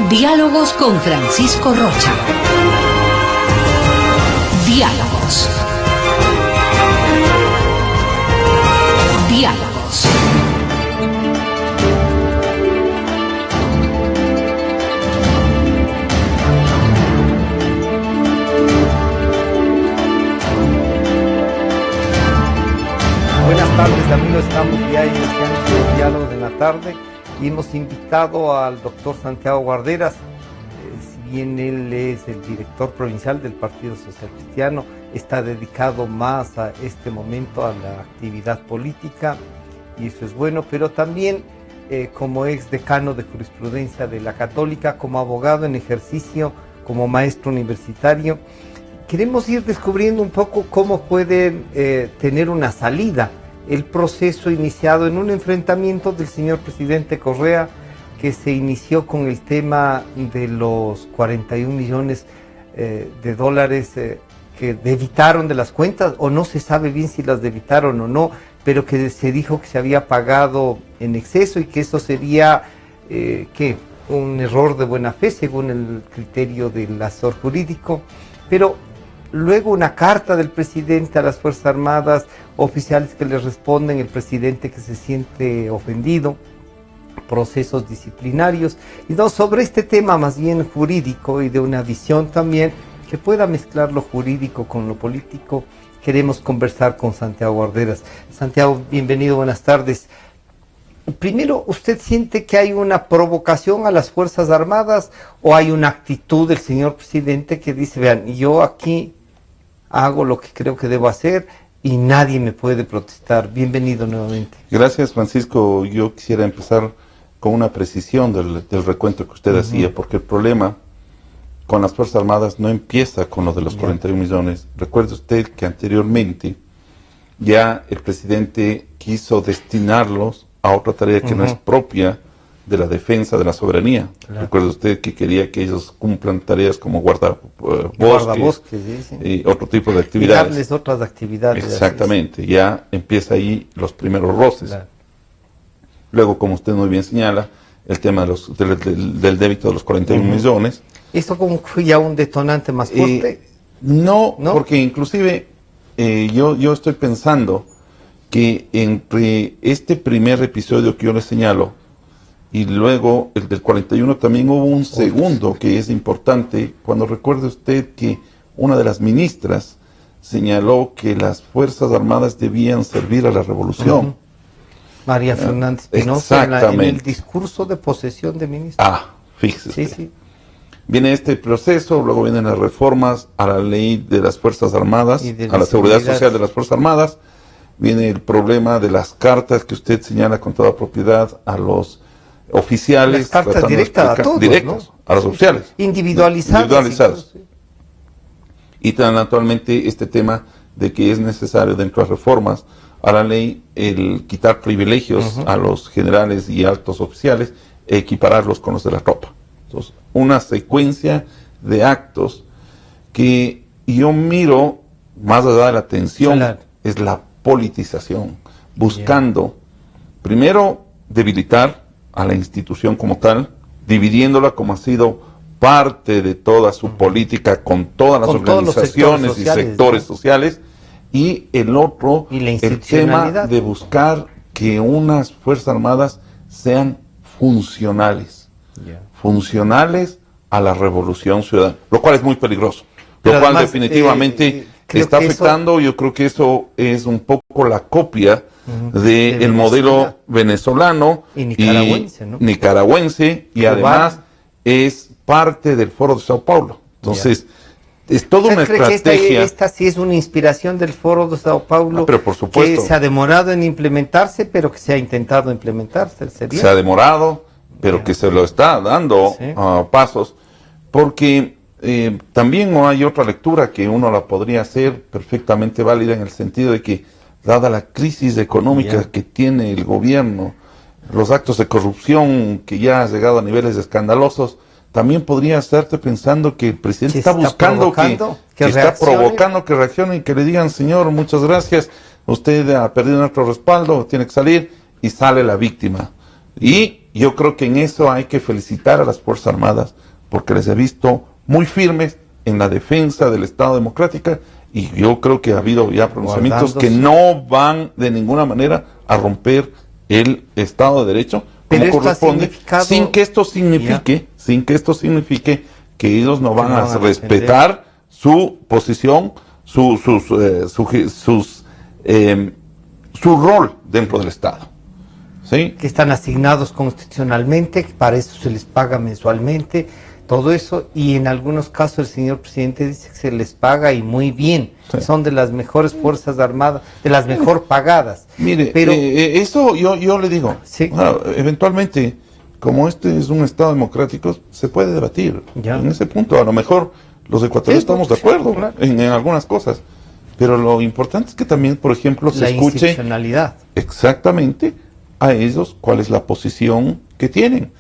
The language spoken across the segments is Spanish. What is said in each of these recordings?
Diálogos con Francisco Rocha. Diálogos. Diálogos. Buenas tardes, amigos. Estamos ya iniciando los diálogos de la tarde y hemos invitado al doctor Santiago Guarderas. Si bien él es el director provincial del Partido Social Cristiano, está dedicado más a este momento a la actividad política y eso es bueno, pero también como ex decano de jurisprudencia de la Católica, como abogado en ejercicio, como maestro universitario. Queremos ir descubriendo un poco cómo puede tener una salida el proceso iniciado en un enfrentamiento del señor presidente Correa, que se inició con el tema de los 41 millones de dólares que debitaron de las cuentas, o no se sabe bien si las debitaron o no, pero que se dijo que se había pagado en exceso y que eso sería un error de buena fe según el criterio del asesor jurídico. Pero luego una carta del presidente a las Fuerzas Armadas, oficiales que le responden, el presidente que se siente ofendido, procesos disciplinarios, y no, sobre este tema más bien jurídico y de una visión también que pueda mezclar lo jurídico con lo político, queremos conversar con Santiago Guarderas. Santiago, bienvenido, buenas tardes. Primero, ¿usted siente que hay una provocación a las Fuerzas Armadas o hay una actitud del señor presidente que dice, vean, yo aquí hago lo que creo que debo hacer y nadie me puede protestar? Bienvenido nuevamente. Gracias, Francisco. Yo quisiera empezar con una precisión del recuento que usted hacía, porque el problema con las Fuerzas Armadas no empieza con lo de los 41 millones. Recuerde usted que anteriormente ya el presidente quiso destinarlos a otra tarea que no es propia de la defensa de la soberanía. Claro. Recuerde usted que quería que ellos cumplan tareas como guardabosques y otro tipo de actividades. Y darles otras actividades. Exactamente, ya empieza ahí los primeros roces. Claro. Luego, como usted muy bien señala, el tema del débito de los 41 millones. ¿Esto como fue ya un detonante más fuerte? No, porque inclusive yo estoy pensando que entre este primer episodio que yo le señalo y luego el del 41 también hubo un segundo que es importante, cuando recuerde usted que una de las ministras señaló que las Fuerzas Armadas debían servir a la revolución. María Fernández Espinosa, en el discurso de posesión de ministra. Fíjese. Sí. Viene este proceso, luego vienen las reformas a la ley de las Fuerzas Armadas, a la seguridad social de las Fuerzas Armadas. Viene el problema de las cartas que usted señala con toda propiedad a los oficiales. Las cartas directas a todos, directas, ¿no? A los oficiales. Individualizadas. Sí. Y naturalmente este tema de que es necesario dentro de las reformas a la ley el quitar privilegios a los generales y altos oficiales e equipararlos con los de la tropa. Entonces, una secuencia de actos que yo miro, más allá de la tensión, es la politización, buscando primero debilitar a la institución como tal, dividiéndola como ha sido parte de toda su política con todas las organizaciones y sectores sociales, y el otro, el tema de buscar que unas Fuerzas Armadas sean funcionales, funcionales a la revolución ciudadana, lo cual es muy peligroso, lo cual definitivamente está afectando. Yo creo que eso es un poco la copia del modelo venezolano y nicaragüense, y además es parte del Foro de Sao Paulo. Entonces, es toda una estrategia. Esta sí es una inspiración del Foro de Sao Paulo, pero por supuesto, que se ha demorado en implementarse, pero que se ha intentado implementarse. Se ha demorado, pero que se lo está dando pasos, porque también no hay otra lectura que uno la podría hacer perfectamente válida, en el sentido de que, dada la crisis económica que tiene el gobierno, los actos de corrupción que ya ha llegado a niveles escandalosos, también podría estarte pensando que el presidente está buscando que está provocando que reaccionen y que le digan, señor, muchas gracias, usted ha perdido nuestro respaldo, tiene que salir, y sale la víctima. Y yo creo que en eso hay que felicitar a las Fuerzas Armadas, porque les he visto muy firmes en la defensa del Estado democrático, y yo creo que ha habido ya pronunciamientos que no van de ninguna manera a romper el Estado de Derecho como corresponde, sin que esto signifique que ellos no van a respetar su posición, su rol dentro del Estado. ¿Sí? Que están asignados constitucionalmente, que para eso se les paga mensualmente, todo eso, y en algunos casos el señor presidente dice que se les paga y muy bien, sí. Son de las mejores fuerzas armadas, de las mejor pagadas. Mire, pero eso yo le digo, sí. Bueno, eventualmente, como este es un Estado democrático, se puede debatir. Ya. En ese punto, a lo mejor los ecuatorianos estamos de acuerdo, claro, en algunas cosas, pero lo importante es que también, por ejemplo, se escuche exactamente a ellos cuál es la posición que tienen.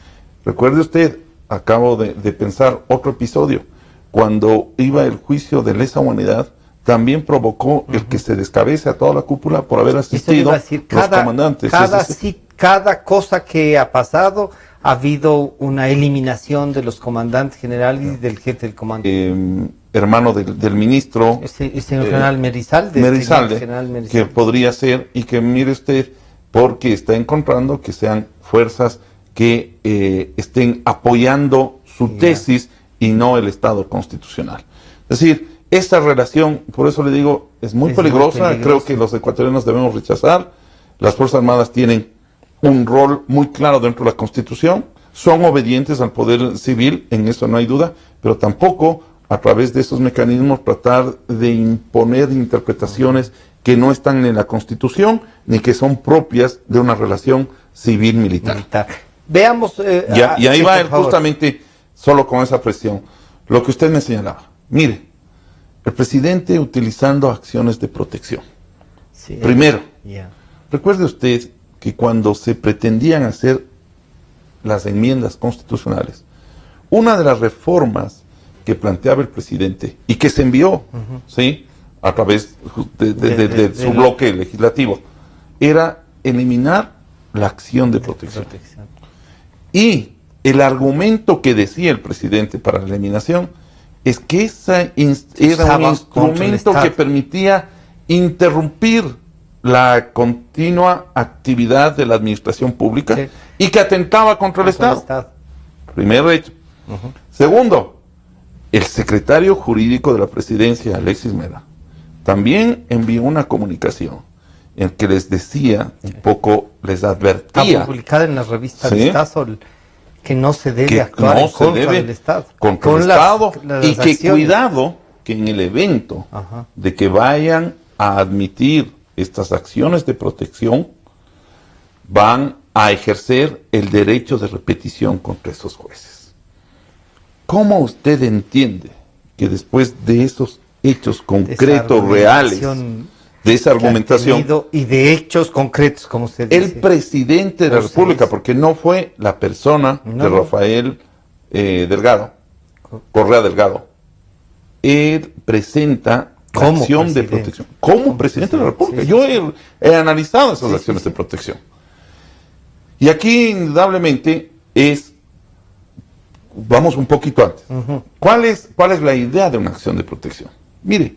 Recuerde usted, acabo de pensar otro episodio, cuando iba el juicio de lesa humanidad, también provocó el que se descabece a toda la cúpula por haber asistido los comandantes. Cada cosa que ha pasado, ha habido una eliminación de los comandantes generales y del jefe del comando. Hermano del ministro. El señor general Merizalde. Que podría ser, y que mire usted, porque está encontrando que sean fuerzas que estén apoyando su tesis y no el Estado constitucional. Es decir, esta relación, por eso le digo, es muy peligrosa. Creo que los ecuatorianos debemos rechazar. Las Fuerzas Armadas tienen un rol muy claro dentro de la Constitución, son obedientes al poder civil, en eso no hay duda, pero tampoco a través de esos mecanismos tratar de imponer interpretaciones que no están en la Constitución ni que son propias de una relación civil-militar. Veamos. Y ahí va justamente, solo con esa presión, lo que usted me señalaba. Mire, el presidente utilizando acciones de protección. Sí, primero, recuerde usted que cuando se pretendían hacer las enmiendas constitucionales, una de las reformas que planteaba el presidente y que se envió, ¿sí?, a través de su bloque legislativo, era eliminar la acción de protección. Y el argumento que decía el presidente para la eliminación es que esa era un instrumento que permitía interrumpir la continua actividad de la administración pública, sí, y que atentaba contra el Estado. Primer hecho. Segundo, el secretario jurídico de la presidencia, Alexis Mera, también envió una comunicación en que les decía, un poco les advertía. Está publicada en la revista Vistazo, que no se debe actuar en contra del Estado. Contra el Estado, y que acciones. Cuidado que en el evento de que vayan a admitir estas acciones de protección, van a ejercer el derecho de repetición contra esos jueces. ¿Cómo usted entiende que después de esos hechos concretos, reales, de esa argumentación, y de hechos concretos, como usted dice, el presidente de la República, porque no fue la persona de Rafael Correa Delgado, él presenta la acción de protección como presidente de la República? Yo he analizado esas acciones de protección. Y aquí, indudablemente, vamos un poquito antes. ¿Cuál es la idea de una acción de protección? Mire,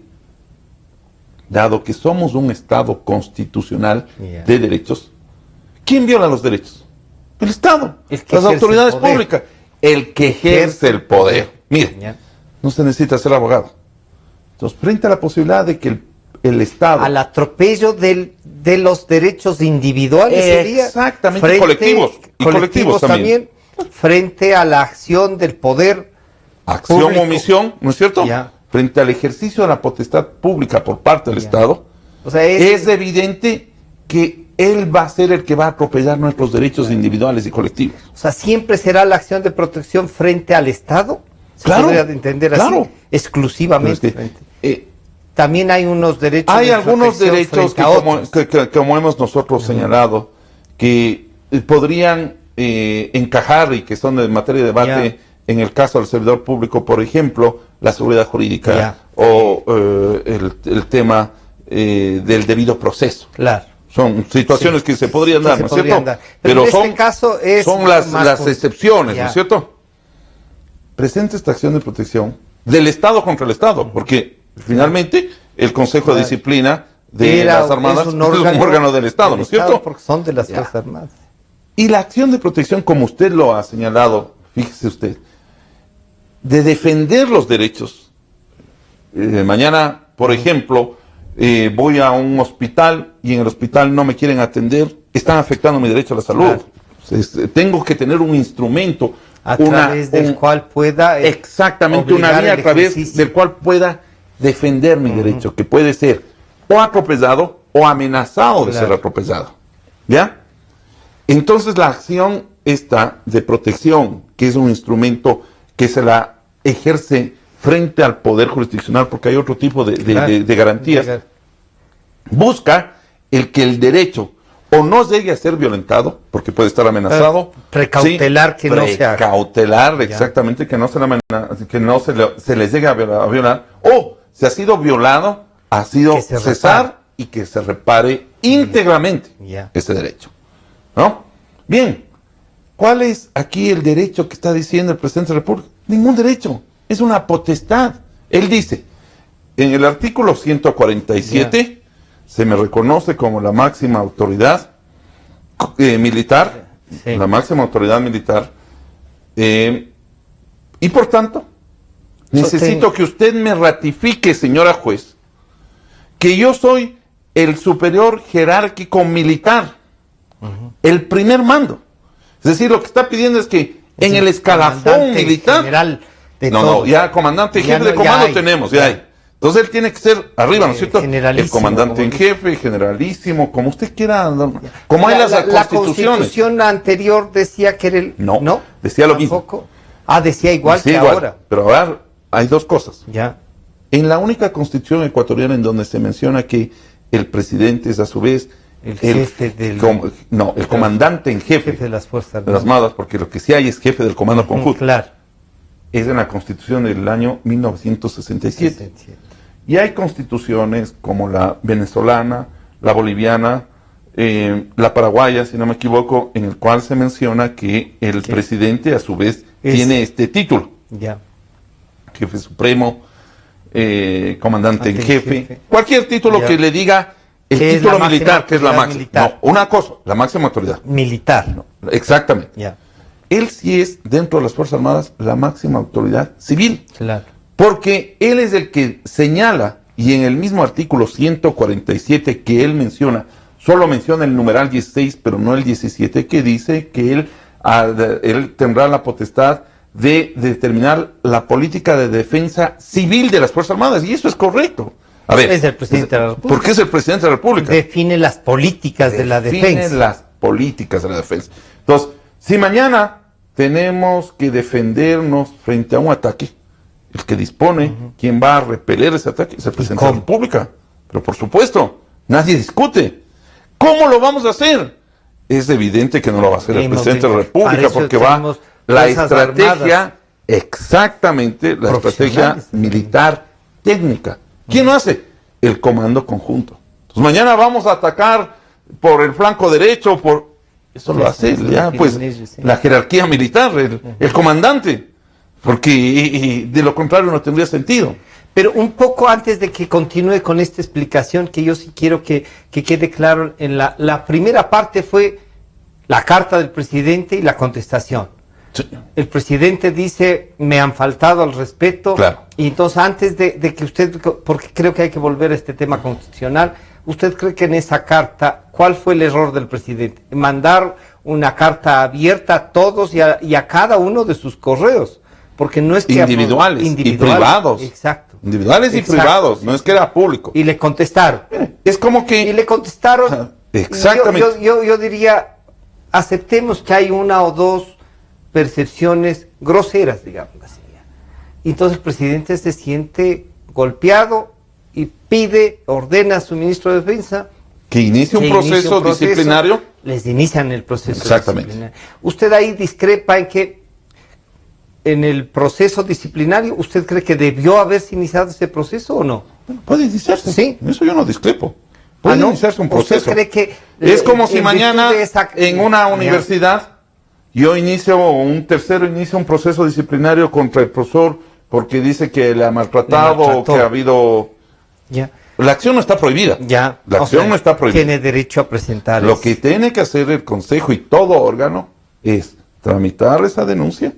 dado que somos un Estado constitucional de derechos, ¿quién viola los derechos? El Estado, las autoridades públicas, el que ejerce el poder. Mire, no se necesita ser abogado. Entonces, frente a la posibilidad de que el Estado... Al atropello de los derechos individuales, exactamente, colectivos también. Frente a la acción del poder acción público. O omisión, ¿no es cierto? Frente al ejercicio de la potestad pública por parte del Estado, o sea, es evidente que él va a ser el que va a atropellar nuestros derechos individuales y colectivos. O sea, siempre será la acción de protección frente al Estado. ¿Se podría entender así? Exclusivamente. También hay unos derechos. Hay algunos derechos que como hemos nosotros señalado, que podrían encajar y que son de materia de debate en el caso del servidor público, por ejemplo, la seguridad jurídica o el tema del debido proceso. Son situaciones que se podrían dar, ¿no es cierto? Pero en son, este caso son las excepciones, ¿no es cierto? Presenta esta acción de protección del Estado contra el Estado, porque finalmente el Consejo de Disciplina de las Armadas es un órgano del Estado, ¿no es cierto? Porque son de las Fuerzas Armadas. Y la acción de protección, como usted lo ha señalado, fíjese usted, de defender los derechos. Mañana, por ejemplo, voy a un hospital y en el hospital no me quieren atender, están afectando mi derecho a la salud. Claro. Tengo que tener un instrumento a través del cual pueda exactamente una vía a través del cual pueda defender mi derecho, que puede ser o atropellado o amenazado de ser atropellado. ¿Ya? Entonces la acción esta de protección, que es un instrumento que se la ejerce frente al poder jurisdiccional, porque hay otro tipo de garantías, busca el que el derecho o no llegue a ser violentado, porque puede estar amenazado. Precautelar que no se haga. Precautelar, exactamente, que no se les llegue a violar. O, si ha sido violado, ha sido cesar y que se repare íntegramente ese derecho. ¿No? Bien, ¿cuál es aquí el derecho que está diciendo el presidente de la República? Ningún derecho, es una potestad. Él dice, en el artículo 147, se me reconoce como la máxima autoridad militar, la máxima autoridad militar, y por tanto, necesito que usted me ratifique, señora juez, que yo soy el superior jerárquico militar, el primer mando. Es decir, lo que está pidiendo es que en el escalafón militar, ya comandante jefe de comando tenemos, ya hay. Entonces él tiene que ser arriba, ¿no es cierto? El comandante en jefe, generalísimo, como usted quiera, como hay las constituciones. La constitución anterior decía que era el... No, decía lo mismo. Decía igual que ahora. Pero a ver, hay dos cosas. Ya. En la única constitución ecuatoriana en donde se menciona que el presidente es a su vez el jefe del... el comandante en jefe de las Fuerzas de las Armadas, porque lo que sí hay es jefe del comando conjunto. Claro. Es en la constitución del año 1967. Y hay constituciones como la venezolana, la boliviana, la paraguaya, si no me equivoco, en el cual se menciona que el presidente a su vez tiene este título. Jefe supremo, comandante en jefe. Cualquier título que le diga el título militar, que es la máxima. No, una cosa, la máxima autoridad. Militar. No, exactamente. Él sí es, dentro de las Fuerzas Armadas, la máxima autoridad civil. Claro. Porque él es el que señala, y en el mismo artículo 147 que él menciona, solo menciona el numeral 16, pero no el 17, que dice que él tendrá la potestad de determinar la política de defensa civil de las Fuerzas Armadas, y eso es correcto. A ver, es el presidente de la República. ¿Por qué es el presidente de la República? Define las políticas de la defensa. Define las políticas de la defensa. Entonces, si mañana tenemos que defendernos frente a un ataque, el que dispone quién va a repeler ese ataque es el presidente de la República. Pero por supuesto, nadie discute. ¿Cómo lo vamos a hacer? Es evidente que no lo va a hacer el presidente de la República, porque va la estrategia, exactamente, la estrategia militar técnica. ¿Quién lo hace? El comando conjunto. Entonces mañana vamos a atacar por el flanco derecho, eso lo hace ya, pues, la jerarquía militar, el comandante, porque de lo contrario no tendría sentido. Pero un poco antes de que continúe con esta explicación, que yo sí quiero que quede claro, en la primera parte fue la carta del presidente y la contestación. Sí. El presidente dice, me han faltado al respeto, y entonces antes de que usted, porque creo que hay que volver a este tema constitucional, ¿usted cree que en esa carta, cuál fue el error del presidente? Mandar una carta abierta a todos y a cada uno de sus correos, porque no es que... Individuales y privados. Exacto. Individuales y privados, no es que era público. Y le contestaron. Es como que... Y le contestaron... Exactamente. Yo diría, aceptemos que hay una o dos percepciones groseras, digamos así. Y entonces el presidente se siente golpeado y ordena a su ministro de Defensa que inicie un proceso disciplinario. Les inician el proceso disciplinario. ¿Usted ahí discrepa en que en el proceso disciplinario usted cree que debió haberse iniciado ese proceso o no? Bueno, puede iniciarse. Sí. Eso yo no discrepo. Puede ¿no? iniciarse un proceso. ¿Usted cree que es como si en mañana virtud de esa- en una universidad yo inicio, un tercero inicia un proceso disciplinario contra el profesor porque dice que le ha maltratado o maltrató. que ha habido... Ya, La acción no está prohibida. ya. La O acción sea, no está prohibida. Tiene derecho a presentar Lo eso. que tiene que hacer el Consejo y todo órgano es tramitar esa denuncia,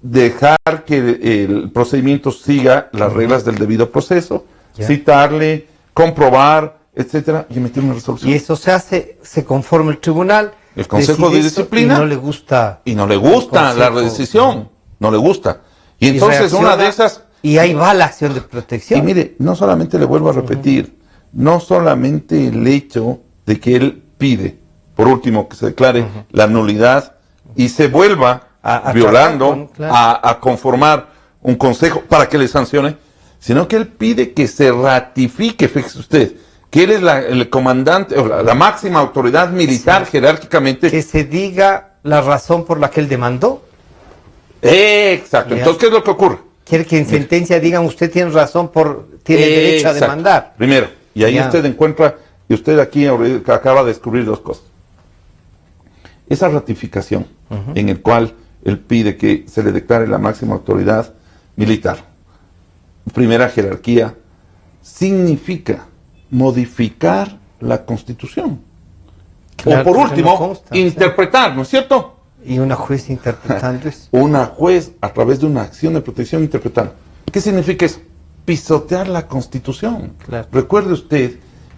dejar que el procedimiento siga las reglas del debido proceso, Ya. citarle, comprobar, etcétera, y emitir una resolución. Y eso se hace, se conforma el tribunal. El Consejo decide de eso Disciplina. Y no le gusta. Y no le gusta el la Consejo. decisión, no le gusta. Y Y entonces reacciona, una de esas... Y ahí va la acción de protección. Y mire, no solamente le vuelvo a repetir, no solamente el hecho de que él pide, por último, que se declare la nulidad y se vuelva A violando, tratar con, claro. a conformar un consejo para que le sancione, sino que él pide que se ratifique, fíjese usted, que él es el comandante, o la máxima autoridad militar jerárquicamente. Que se diga la razón por la que él demandó. Exacto. Ya. Entonces, ¿qué es lo que ocurre? Quiere que en sentencia digan usted tiene razón tiene derecho a Exacto. demandar. Primero, y ahí Ya. usted encuentra, y usted aquí acaba de descubrir dos cosas. Esa ratificación en el cual él pide que se le declare la máxima autoridad militar, primera jerarquía, significa modificar la Constitución. Claro, o por porque último, no consta, interpretar, ¿no es cierto? Y una juez interpretando eso. Una juez, a través de una acción de protección, interpretando. ¿Qué significa eso? Pisotear la Constitución. Claro. Recuerde usted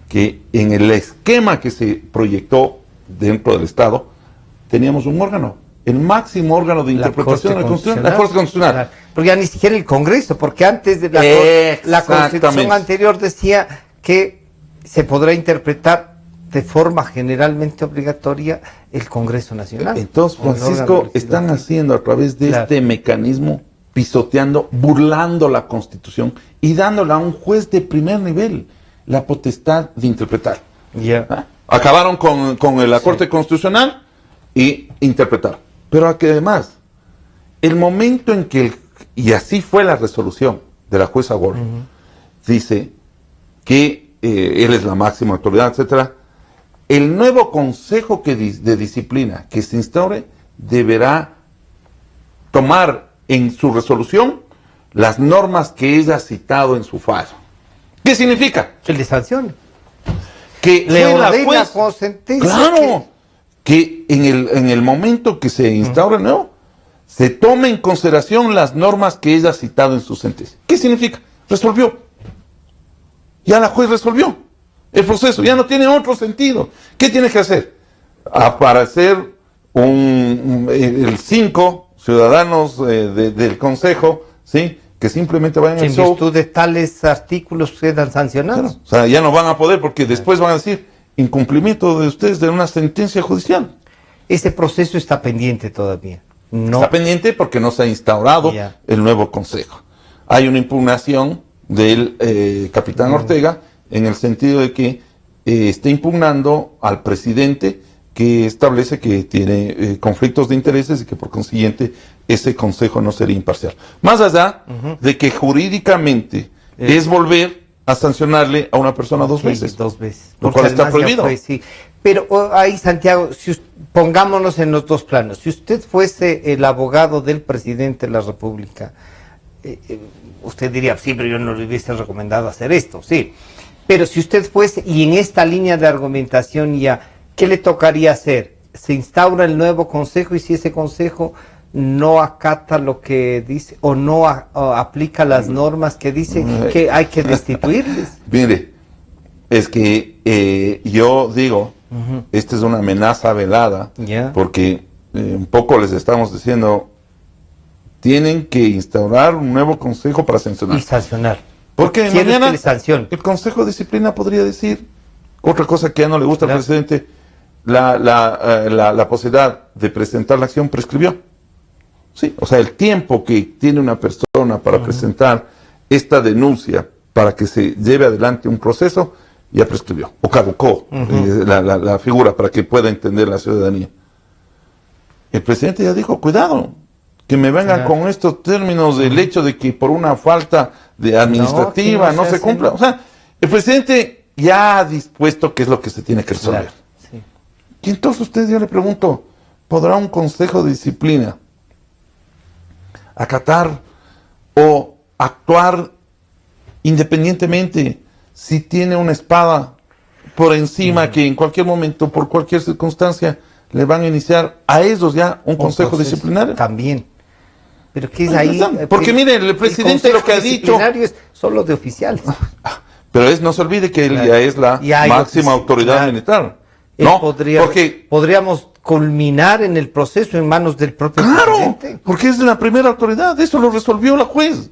que en el esquema que se proyectó dentro del Estado, teníamos un órgano, el máximo órgano de interpretación de la Constitución, la Corte Constitucional. Claro. Porque ya ni siquiera el Congreso, porque antes de la Exactamente. Constitución anterior decía que se podrá interpretar de forma generalmente obligatoria el Congreso Nacional. Entonces, o el órgano Francisco, legislativo. están haciendo a través de Claro. este mecanismo, pisoteando, burlando la Constitución y dándole a un juez de primer nivel la potestad de interpretar. Ya. ¿Ah? Acabaron con la Corte Constitucional y interpretaron. Pero que además, el momento en que, y así fue la resolución de la jueza Ward, dice que él es la máxima autoridad, etcétera. El nuevo consejo de disciplina que se instaure deberá tomar en su resolución las normas que ella ha citado en su fallo. ¿Qué significa? Que le sancione. Que Le fue la ordena juez, con sentencia claro, que en el momento que se instaure el nuevo, se tome en consideración las normas que ella ha citado en su sentencia. ¿Qué significa? Resolvió. Ya la juez resolvió el proceso, ya no tiene otro sentido. ¿Qué tiene que hacer? Aparecer el 5 ciudadanos del consejo, ¿sí? Que simplemente vayan que al en show. virtud de tales artículos quedan sancionados. Claro, o sea, ya no van a poder porque después van a decir incumplimiento de ustedes de una sentencia judicial. Ese proceso está pendiente todavía. No. Está pendiente porque no se ha instaurado Ya. el nuevo consejo. Hay una impugnación del capitán Ortega en el sentido de que está impugnando al presidente que establece que tiene conflictos de intereses y que por consiguiente ese consejo no sería imparcial. Más allá de que jurídicamente es volver a sancionarle a una persona dos Sí, veces. 2 veces. Lo Porque cual está además ya prohibido. fue, sí. Pero ahí, Santiago, pongámonos en los dos planos. Si usted fuese el abogado del presidente de la República, usted diría, sí, pero yo no le hubiese recomendado hacer esto, sí. Pero si usted fuese, y en esta línea de argumentación ya, ¿qué le tocaría hacer? Se instaura el nuevo consejo y si ese consejo no acata lo que dice o no aplica las normas que dice, que hay que destituirles. Mire, es que yo digo, esta es una amenaza velada, Ya. porque un poco les estamos diciendo, tienen que instaurar un nuevo consejo para sancionar. Y sancionar. Porque ¿Quién es mañana que le sancione? el Consejo de Disciplina podría decir otra cosa que ya no le gusta Claro. al presidente, la posibilidad de presentar la acción prescribió. Sí, o sea, el tiempo que tiene una persona para presentar esta denuncia para que se lleve adelante un proceso ya prescribió o caducó la figura para que pueda entender la ciudadanía. El presidente ya dijo, cuidado, que me vengan Claro. con estos términos del hecho de que por una falta de administrativa no no se se hace, cumpla. no. O sea, el presidente ya ha dispuesto qué es lo que se tiene que resolver. Claro, sí. Y entonces yo le pregunto, ¿podrá un consejo de disciplina acatar o actuar independientemente si tiene una espada por encima que en cualquier momento, por cualquier circunstancia, le van a iniciar a ellos ya un consejo disciplinario? También. Pero ¿qué es ahí? Porque mire, el presidente lo que ha dicho... es solo de oficiales. Pero no se olvide que él Claro. ya es la máxima autoridad claro. militar. Él No, porque podríamos culminar en el proceso en manos del propio claro, presidente. porque es la primera autoridad, eso lo resolvió la juez.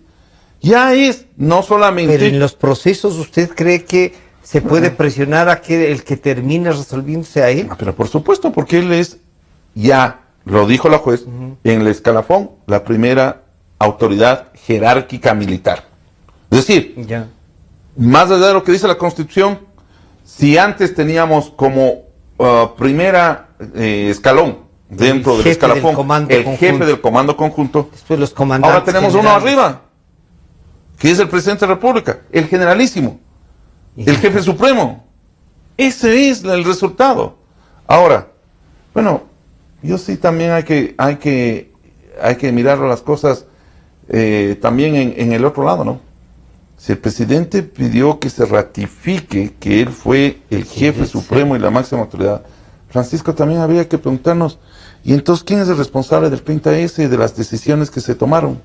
Ya es, no solamente... Pero en los procesos, ¿usted cree que se puede presionar a que el que termine resolviéndose a él? Pero por supuesto, porque él es, ya lo dijo la juez, en el escalafón, la primera autoridad jerárquica militar. Es decir, Ya. más allá de lo que dice la Constitución, si antes teníamos como primera escalón dentro del jefe escalafón del comando el conjunto. jefe del comando conjunto, Después los comandantes ahora tenemos uno generales. arriba, que es el presidente de la República, el generalísimo, Y- el jefe supremo. Ese es el resultado. Ahora, bueno, yo sí también hay que mirar las cosas también en el otro lado, ¿no? Si el presidente pidió que se ratifique que él fue el jefe supremo y la máxima autoridad, Francisco, también habría que preguntarnos, ¿y entonces quién es el responsable del 30S y de las decisiones que se tomaron?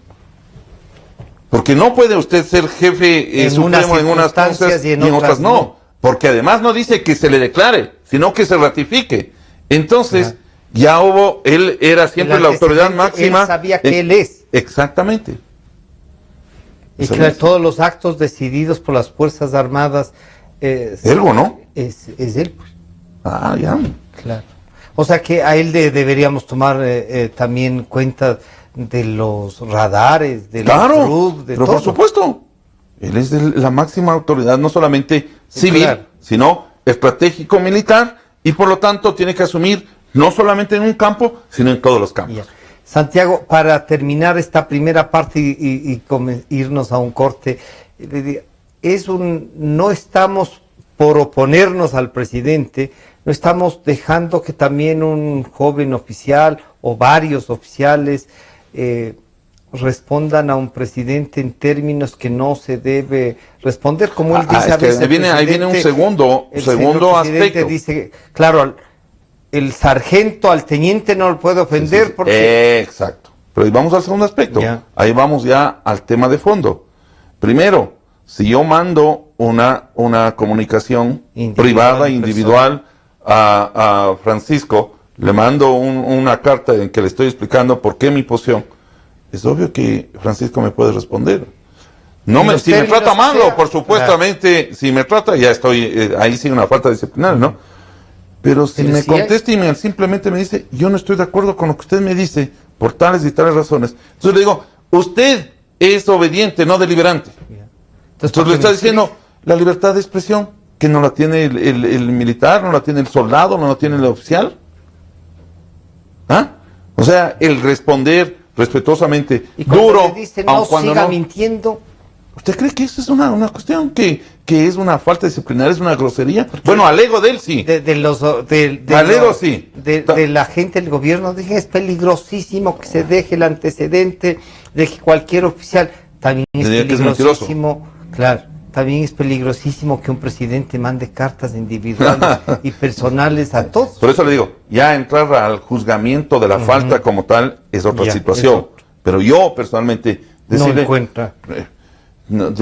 Porque no puede usted ser jefe supremo en unas cosas y en otras no. Porque además no dice que se le declare, sino que se ratifique. Entonces, ya hubo, él era siempre la autoridad máxima. Él sabía que él es. Exactamente. Y que todos los actos decididos por las Fuerzas Armadas... Ergo, ¿no? Es él, pues. Ah, ya. Claro. O sea que a él deberíamos tomar también cuenta de los radares, de Claro, los RUD, de pero todo. por supuesto. Él es la máxima autoridad, no solamente civil, Claro. sino estratégico militar, y por lo tanto tiene que asumir no solamente en un campo, sino en todos los campos. Ya. Santiago, para terminar esta primera parte y irnos a un corte, no estamos por oponernos al presidente, no estamos dejando que también un joven oficial o varios oficiales respondan a un presidente en términos que no se debe responder, como él dice a veces. Ahí viene un segundo aspecto. Dice, claro, el sargento al teniente no lo puede ofender porque... Exacto. Pero ahí vamos al segundo aspecto. Ya. Ahí vamos ya al tema de fondo. Primero, si yo mando una comunicación privada, individual a Francisco, le mando una carta en que le estoy explicando por qué mi posición, es obvio que Francisco me puede responder. Si me trata mal, por supuestamente, si me trata, ya estoy, ahí sí una falta disciplinaria, ¿no? Pero si me contesta y simplemente me dice, yo no estoy de acuerdo con lo que usted me dice, por tales y tales razones. Entonces le digo, usted es obediente, no deliberante. Entonces le está diciendo, la libertad de expresión, que no la tiene el militar, no la tiene el soldado, no la tiene el oficial. ¿Ah? O sea, el responder respetuosamente, y cuando duro, le dice, no siga mintiendo. ¿Usted cree que eso es una cuestión que es una falta disciplinaria, es una grosería? Bueno, al ego de él sí. Sí. De la gente del gobierno, dije, es peligrosísimo que se deje el antecedente de que cualquier oficial, también es peligrosísimo, claro, también es peligrosísimo que un presidente mande cartas individuales y personales a todos. Por eso le digo, ya entrar al juzgamiento de la falta como tal es otra situación. Pero yo personalmente no encuentra. Los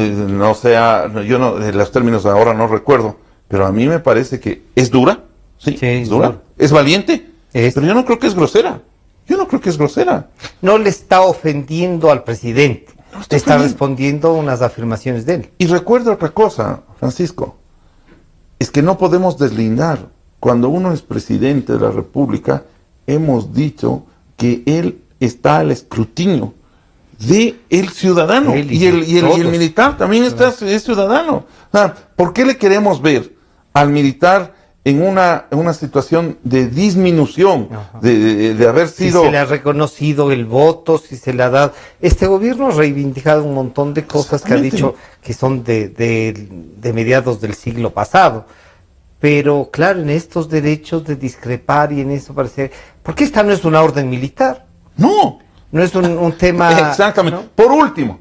términos ahora no recuerdo, pero a mí me parece que es dura, sí, es dura, es valiente, pero yo no creo que es grosera. No le está ofendiendo al presidente, está respondiendo a unas afirmaciones de él. Y recuerda otra cosa, Francisco, es que no podemos deslindar. Cuando uno es presidente de la República, hemos dicho que él está al escrutinio de el ciudadano, y el militar también es ciudadano. O sea, ¿por qué le queremos ver al militar en una situación de disminución, de haber sido... Si se le ha reconocido el voto, si se le ha dado... Este gobierno ha reivindicado un montón de cosas que ha dicho que son de mediados del siglo pasado. Pero claro, en estos derechos de discrepar y en eso parece... Porque esta no es una orden militar. No. No es un tema... Exactamente. ¿no? Por último,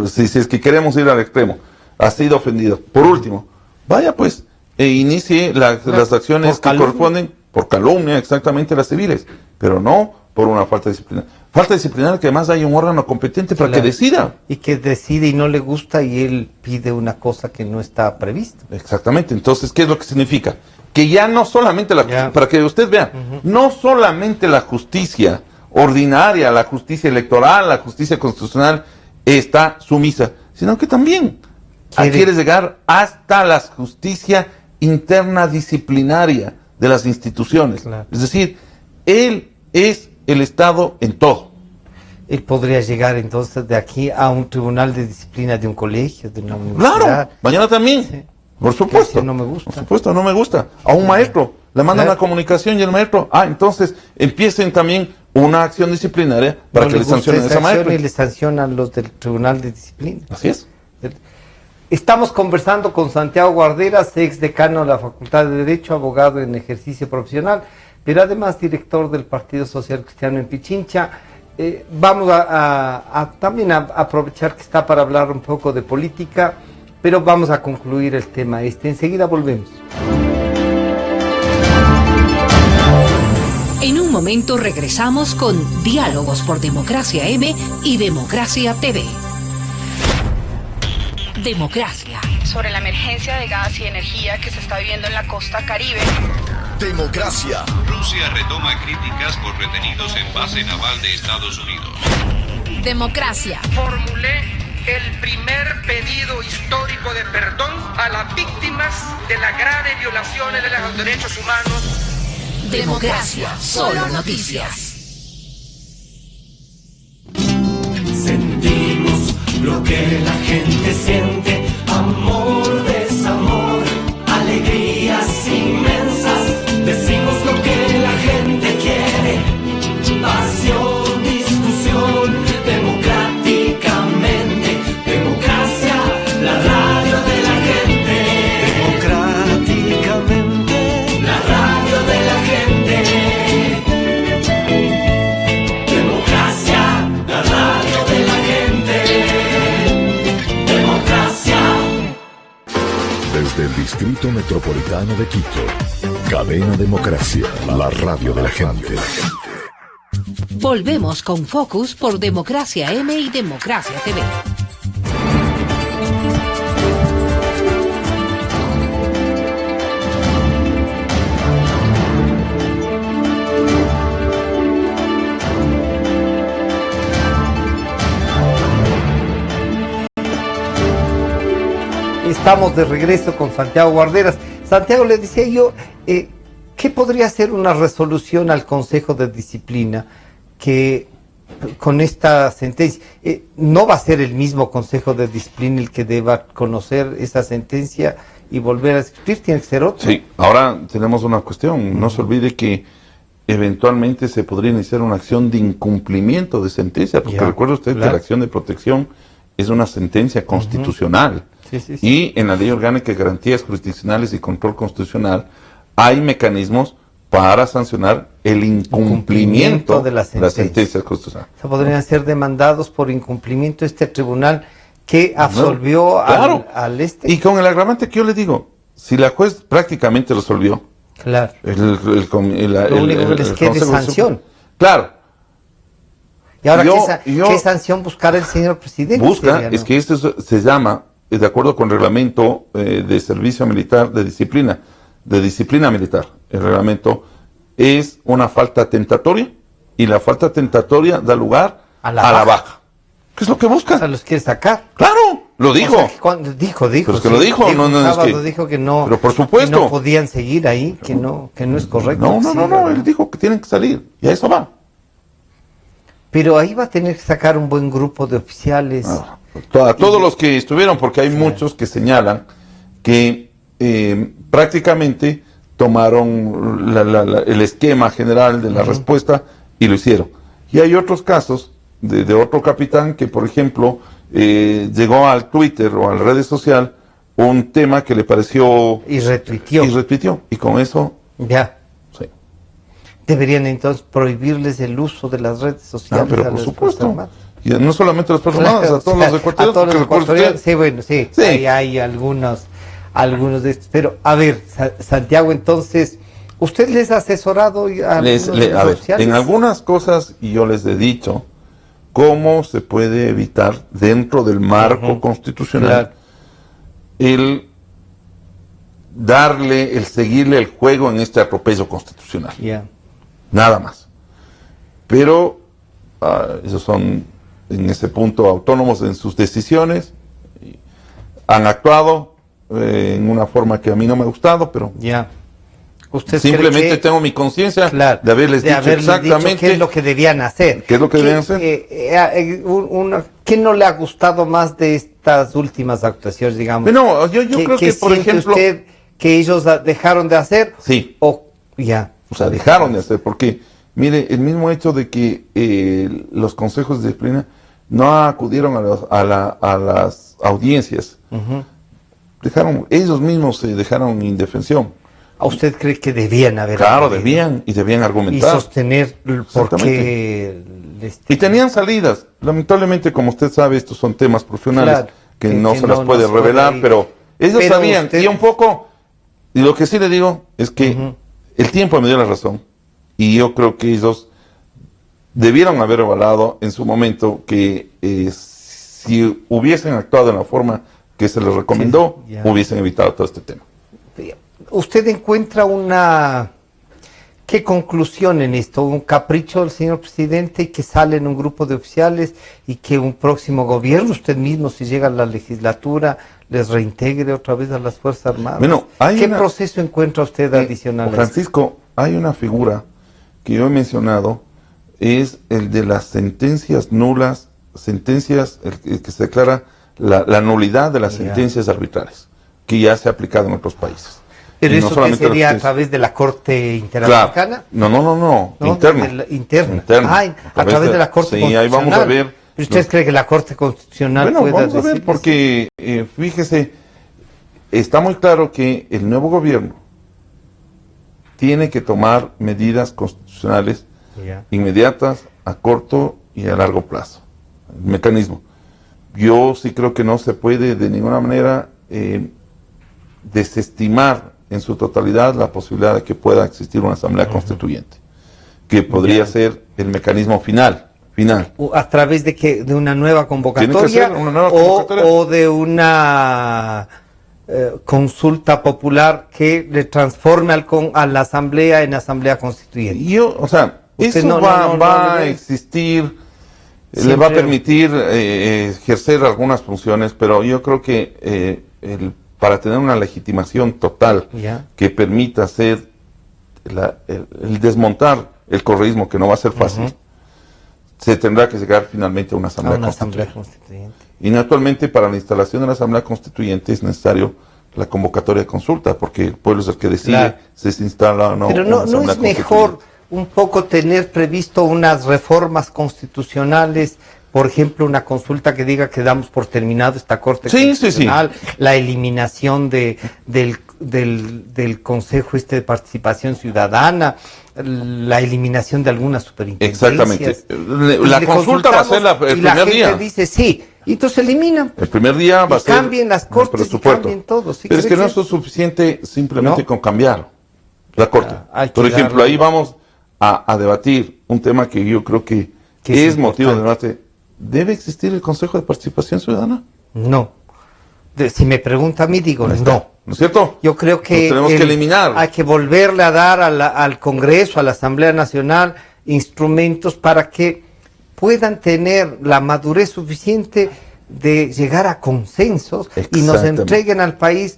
si es que queremos ir al extremo, ha sido ofendido. Por último, vaya pues, inicie las acciones que corresponden por calumnia, exactamente, las civiles, pero no por una falta disciplinaria. Falta disciplinaria que además hay un órgano competente para que decida. Y que decide y no le gusta y él pide una cosa que no está prevista. Exactamente. Entonces, ¿qué es lo que significa? Que ya no solamente para que usted vea, no solamente la justicia ordinaria, la justicia electoral, la justicia constitucional está sumisa, sino que también quiere llegar hasta la justicia interna disciplinaria de las instituciones. Claro. Es decir, él es el Estado en todo. Él podría llegar entonces de aquí a un tribunal de disciplina de un colegio, de una universidad. Claro, mañana también. Sí. Por supuesto. No me gusta. Por supuesto, no me gusta. A un maestro le mandan la comunicación y el maestro, entonces empiecen también una acción disciplinaria para que le sancionen a esa maestra. Y le sancionan los del tribunal de disciplina. Así es. Estamos conversando con Santiago Guarderas, ex decano de la Facultad de Derecho, abogado en ejercicio profesional, pero además director del Partido Social Cristiano en Pichincha. Vamos también a aprovechar que está para hablar un poco de política, pero vamos a concluir el tema enseguida volvemos. En un momento regresamos con Diálogos por Democracia M y Democracia TV. Democracia. Sobre la emergencia de gas y energía que se está viviendo en la costa Caribe. Democracia. Rusia retoma críticas por retenidos en base naval de Estados Unidos. Democracia. Formulé el primer pedido histórico de perdón a las víctimas de las graves violaciones de los derechos humanos. Democracia. Solo noticias. Sentimos lo que la gente siente, amor, desamor, alegrías inmensas. Decimos lo que la gente quiere, pasión, discusión, democráticamente. Democracia, la radio de la gente. Democráticamente, la radio de la gente. Democracia, la radio de la gente. Democracia. Desde el Distrito Metropolitano de Quito, Cadena Democracia, la radio de la gente. Volvemos con Focus por Democracia M y Democracia TV. Estamos de regreso con Santiago Guarderas. Santiago, le decía yo, ¿qué podría ser una resolución al Consejo de Disciplina que con esta sentencia? No va a ser el mismo Consejo de Disciplina el que deba conocer esa sentencia y volver a discutir, tiene que ser otro. Sí, ahora tenemos una cuestión. No se olvide que eventualmente se podría iniciar una acción de incumplimiento de sentencia, porque recuerde usted que la acción de protección es una sentencia constitucional. Sí, sí, sí. Y en la Ley Orgánica de Garantías Jurisdiccionales y Control Constitucional hay mecanismos para sancionar el incumplimiento de las sentencias constitucionales. O sea, podrían ser demandados por incumplimiento este tribunal que absolvió al este. Y con el agravante que yo le digo, si la juez prácticamente resolvió, claro, lo único que les queda es sanción. Claro. Y ahora, ¿qué sanción buscará el señor presidente? Es que esto se llama, de acuerdo con el reglamento de servicio militar de disciplina militar, el reglamento es una falta tentatoria y la falta tentatoria da lugar a la baja. ¿Qué es lo que busca? O sea, los quiere sacar. Claro, lo dijo. O sea, dijo. Pero es que lo dijo, dijo que no. Pero por supuesto. Que no podían seguir ahí, que no es correcto. No, él dijo que tienen que salir y a eso va. Pero ahí va a tener que sacar un buen grupo de oficiales. A todos los que estuvieron, porque hay muchos que señalan que prácticamente tomaron el esquema general de la respuesta y lo hicieron. Y hay otros casos de otro capitán que, por ejemplo, llegó al Twitter o a la red social un tema que le pareció... Y retuiteó. Y con eso... Ya. Sí. Deberían entonces prohibirles el uso de las redes sociales. Pero por supuesto. Y no solamente a las personas, a todos los ecuatorianos. A todos los ecuatorianos. Sí, bueno, sí. Hay algunos de estos. Pero, a ver, Santiago, entonces, ¿usted les ha asesorado a ver, en algunas cosas yo les he dicho cómo se puede evitar dentro del marco constitucional el seguirle el juego en este atropello constitucional. Nada más. Pero ellos son en ese punto autónomos en sus decisiones, han actuado en una forma que a mí no me ha gustado, pero ¿Usted simplemente tengo mi conciencia de haberles dicho exactamente qué es lo que debían hacer. ¿Qué no le ha gustado más de estas últimas actuaciones, digamos? Bueno, yo creo que por ejemplo usted que ellos dejaron de hacer. Sí. O sea, dejaron de hacer, porque mire, el mismo hecho de que los consejos de disciplina no acudieron a las audiencias, ellos mismos se dejaron indefensión. ¿A usted cree que debían haber? Claro, debían argumentar. Y sostener por qué. Y tenían salidas. Lamentablemente, como usted sabe, estos son temas profesionales que no se las puede revelar, pero ellos sabían. Y un poco, y lo que sí le digo es que el tiempo me dio la razón. Y yo creo que ellos debieron haber avalado en su momento que si hubiesen actuado de la forma que se les recomendó, hubiesen evitado todo este tema. ¿Usted encuentra qué conclusión en esto? ¿Un capricho del señor presidente y que sale en un grupo de oficiales y que un próximo gobierno, usted mismo, si llega a la legislatura, les reintegre otra vez a las Fuerzas Armadas? Bueno, ¿Qué proceso encuentra usted adicional? Francisco, hay una figura que yo he mencionado, es el de las sentencias nulas, el que se declara la nulidad de las sentencias arbitrales, que ya se ha aplicado en otros países. ¿Pero eso que sería a través de la Corte Interamericana? No, interno. A través de la Corte Constitucional. Ahí vamos a ver. ¿Usted cree que la Corte Constitucional pueda vamos a ver, porque fíjese, está muy claro que el nuevo gobierno tiene que tomar medidas constitucionales inmediatas, a corto y a largo plazo. El mecanismo. Yo sí creo que no se puede de ninguna manera desestimar en su totalidad la posibilidad de que pueda existir una asamblea constituyente, que podría ser el mecanismo final. ¿A través de una nueva convocatoria? O de una consulta popular que le transforme a la asamblea en asamblea constituyente? Eso va a existir, le va a permitir ejercer algunas funciones, pero yo creo que para tener una legitimación total que permita hacer el desmontar el correísmo, que no va a ser fácil, se tendrá que llegar finalmente a una asamblea constituyente. Y naturalmente para la instalación de la asamblea constituyente es necesario la convocatoria de consulta, porque el pueblo es el que decide si se instala o no. Pero no es mejor un poco tener previsto unas reformas constitucionales, por ejemplo, una consulta que diga que damos por terminado esta Corte Constitucional, la eliminación del Consejo de Participación Ciudadana, la eliminación de algunas superintendencias. Exactamente. La consulta va a ser el primer día. Y la gente dice sí, y entonces se eliminan. El primer día va a ser cambien las cortes y cambien todo. Pero es que no es suficiente simplemente con cambiar la Corte. Por ejemplo, ahí vamos a debatir un tema que yo creo que es motivo de debate. ¿Debe existir el Consejo de Participación Ciudadana? No. Si me pregunta a mí, digo no. ¿No es cierto? Yo creo que tenemos que eliminar. Hay que volverle a dar al Congreso, a la Asamblea Nacional, instrumentos para que puedan tener la madurez suficiente de llegar a consensos y nos entreguen al país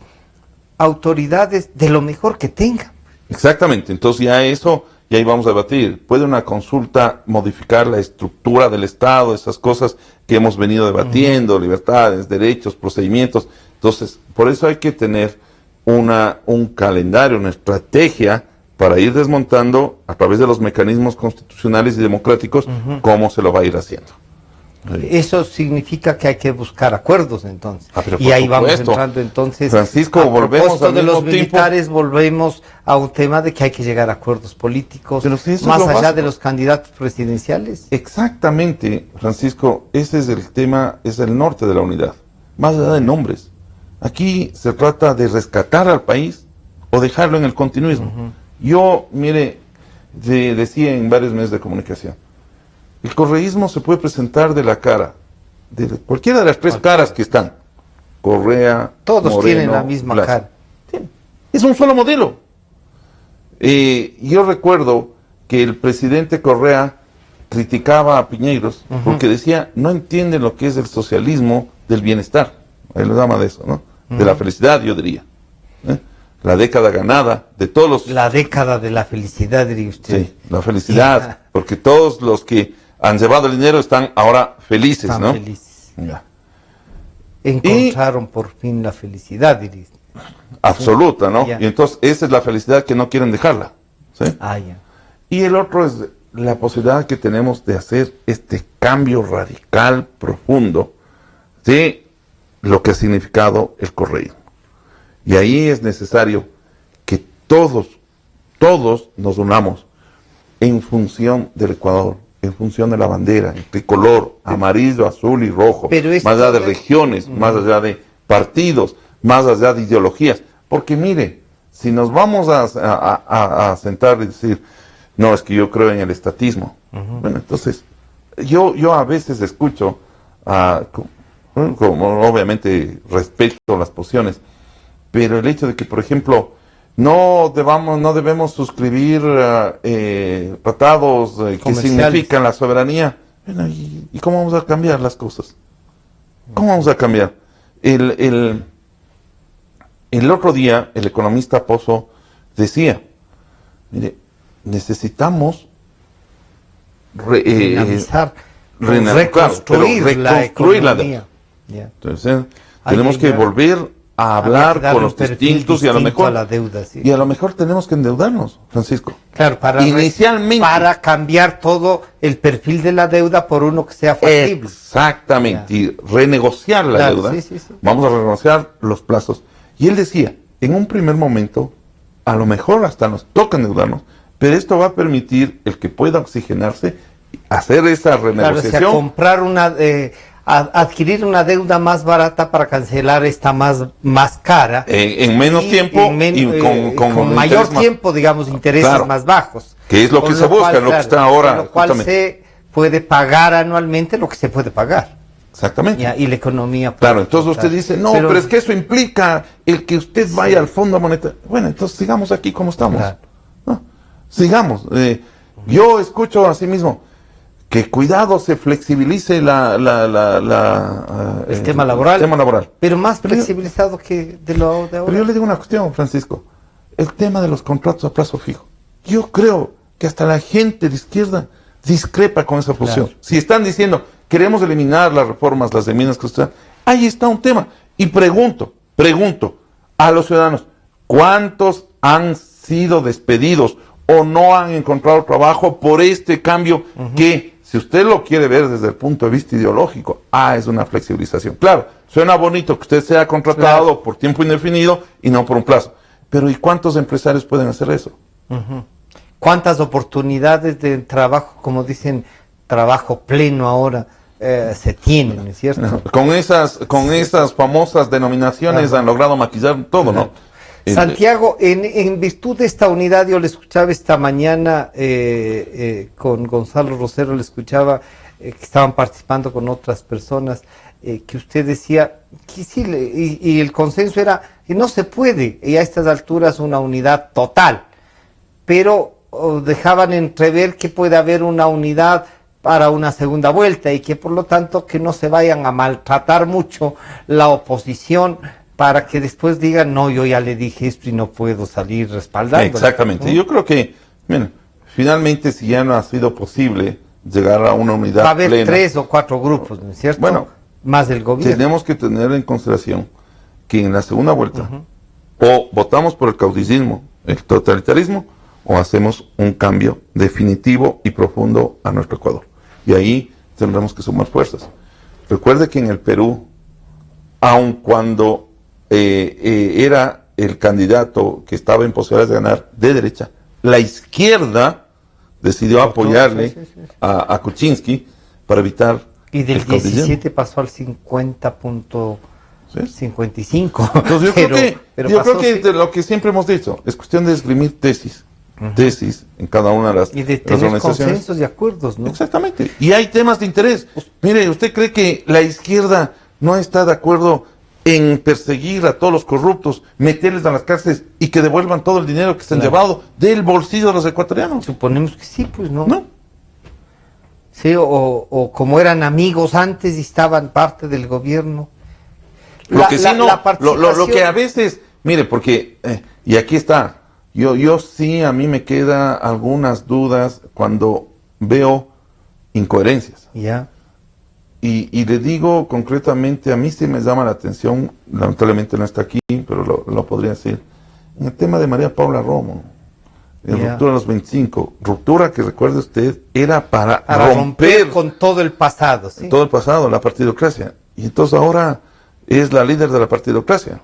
autoridades de lo mejor que tengan. Exactamente. Entonces ya eso... Y ahí vamos a debatir. ¿Puede una consulta modificar la estructura del Estado? Esas cosas que hemos venido debatiendo, libertades, derechos, procedimientos. Entonces, por eso hay que tener un calendario, una estrategia para ir desmontando a través de los mecanismos constitucionales y democráticos cómo se lo va a ir haciendo. Eso significa que hay que buscar acuerdos entonces. Y ahí vamos entrando entonces. Francisco, volvemos al de mismo los militares, volvemos a un tema de que hay que llegar a acuerdos políticos, más allá de los candidatos presidenciales. Exactamente, Francisco, ese es el tema, es el norte de la unidad, más allá de nombres. Aquí se trata de rescatar al país o dejarlo en el continuismo. Yo, mire, decía en varios medios de comunicación, el correísmo se puede presentar de la cara, de cualquiera de las tres caras que están. Correa, todos Moreno, tienen la misma Blas. cara. Es un solo modelo. Yo recuerdo que el presidente Correa criticaba a Piñeiros porque decía, no entienden lo que es el socialismo del bienestar. Él lo llama de eso, ¿no? De la felicidad, yo diría. La década ganada de todos los... La década de la felicidad, diría usted. Sí, la felicidad, porque todos los que han llevado el dinero están ahora felices, están ¿no? Felices. Ya. Encontraron por fin la felicidad, diría usted. Absoluta, ¿no? Ya. Y entonces esa es la felicidad que no quieren dejarla. ¿Sí? Ya. Y el otro es la posibilidad que tenemos de hacer este cambio radical, profundo, de lo que ha significado el correísmo. Y ahí es necesario que todos nos unamos en función del Ecuador, en función de la bandera, el tricolor, amarillo, azul y rojo, más allá de regiones, más allá de partidos, más allá de ideologías. Porque mire, si nos vamos a sentar y decir, no, es que yo creo en el estatismo. Bueno, entonces, yo a veces escucho, como obviamente respeto las posiciones, pero el hecho de que, por ejemplo, no debemos suscribir tratados que significan la soberanía. Bueno, ¿y cómo vamos a cambiar las cosas? ¿Cómo vamos a cambiar? El otro día, el economista Pozo decía, mire, necesitamos reconstruir la economía. Entonces, tenemos que volver a hablar con los distintos y a lo mejor y a lo mejor tenemos que endeudarnos, Francisco. Claro, inicialmente para cambiar todo el perfil de la deuda por uno que sea factible. Exactamente, y renegociar la deuda. Vamos a renegociar los plazos. Y él decía, en un primer momento, a lo mejor hasta nos toca endeudarnos, pero esto va a permitir el que pueda oxigenarse, hacer esa renegociación. Claro, o sea, comprar adquirir una deuda más barata para cancelar esta más cara. En menos tiempo y con mayor tiempo, digamos, intereses más bajos. Que es lo que se busca, lo que está ahora. Con lo cual se puede pagar anualmente lo que se puede pagar. Exactamente. Y la economía. Claro, entonces usted dice, no, pero es que eso implica el que usted vaya al Fondo Monetario. Bueno, entonces sigamos aquí como estamos. Claro. ¿No? Sigamos. Yo escucho así mismo que cuidado se flexibilice el tema laboral. Tema laboral. Pero más flexibilizado que de lo de ahora. Pero yo le digo una cuestión, Francisco. El tema de los contratos a plazo fijo. Yo creo que hasta la gente de izquierda discrepa con esa posición. Claro. Si están diciendo, queremos eliminar las reformas, las enmiendas que usted... Ahí está un tema. Y pregunto a los ciudadanos, ¿cuántos han sido despedidos o no han encontrado trabajo por este cambio que, si usted lo quiere ver desde el punto de vista ideológico, es una flexibilización? Claro, suena bonito que usted sea contratado por tiempo indefinido y no por un plazo. Pero ¿y cuántos empresarios pueden hacer eso? ¿Cuántas oportunidades de trabajo, como dicen, trabajo pleno ahora se tienen, ¿no es cierto? No, con esas famosas denominaciones han logrado maquillar todo, ¿no? Santiago, en virtud de esta unidad, yo le escuchaba esta mañana con Gonzalo Rosero, le escuchaba que estaban participando con otras personas, que usted decía que sí, y el consenso era que no se puede, y a estas alturas una unidad total, pero dejaban entrever que puede haber una unidad para una segunda vuelta y que por lo tanto que no se vayan a maltratar mucho la oposición para que después digan, no, yo ya le dije esto y no puedo salir respaldando. Exactamente. Yo creo que, miren, finalmente si ya no ha sido posible llegar a una unidad plena. Va a haber 3 o 4 grupos, ¿no es cierto? Bueno, más del gobierno. Tenemos que tener en consideración que en la segunda vuelta O votamos por el caudillismo, el totalitarismo, o hacemos un cambio definitivo y profundo a nuestro Ecuador. Y ahí tendremos que sumar fuerzas. Recuerde que en el Perú, aun cuando era el candidato que estaba en posibilidades de ganar de derecha, la izquierda decidió apoyarle a Kuczynski para evitar y del 17 pasó al 50.55. Entonces yo creo que lo que siempre hemos dicho es cuestión de esgrimir tesis en cada una de las y de tener consensos y acuerdos, ¿no? Exactamente. Y hay temas de interés. Mire, ¿usted cree que la izquierda no está de acuerdo en perseguir a todos los corruptos, meterles a las cárceles y que devuelvan todo el dinero que se han llevado del bolsillo de los ecuatorianos? Suponemos que sí, pues no. Sí, o como eran amigos antes y estaban parte del gobierno. Lo que a veces, mire, porque, y aquí está, yo sí, a mí me queda algunas dudas cuando veo incoherencias. Ya. Y le digo concretamente, a mí sí me llama la atención, lamentablemente no está aquí, pero lo podría decir, en el tema de María Paula Romo, en ruptura de los 25, ruptura que recuerde usted, era para romper con todo el pasado. ¿Sí? Todo el pasado, la partidocracia. Y entonces ahora es la líder de la partidocracia.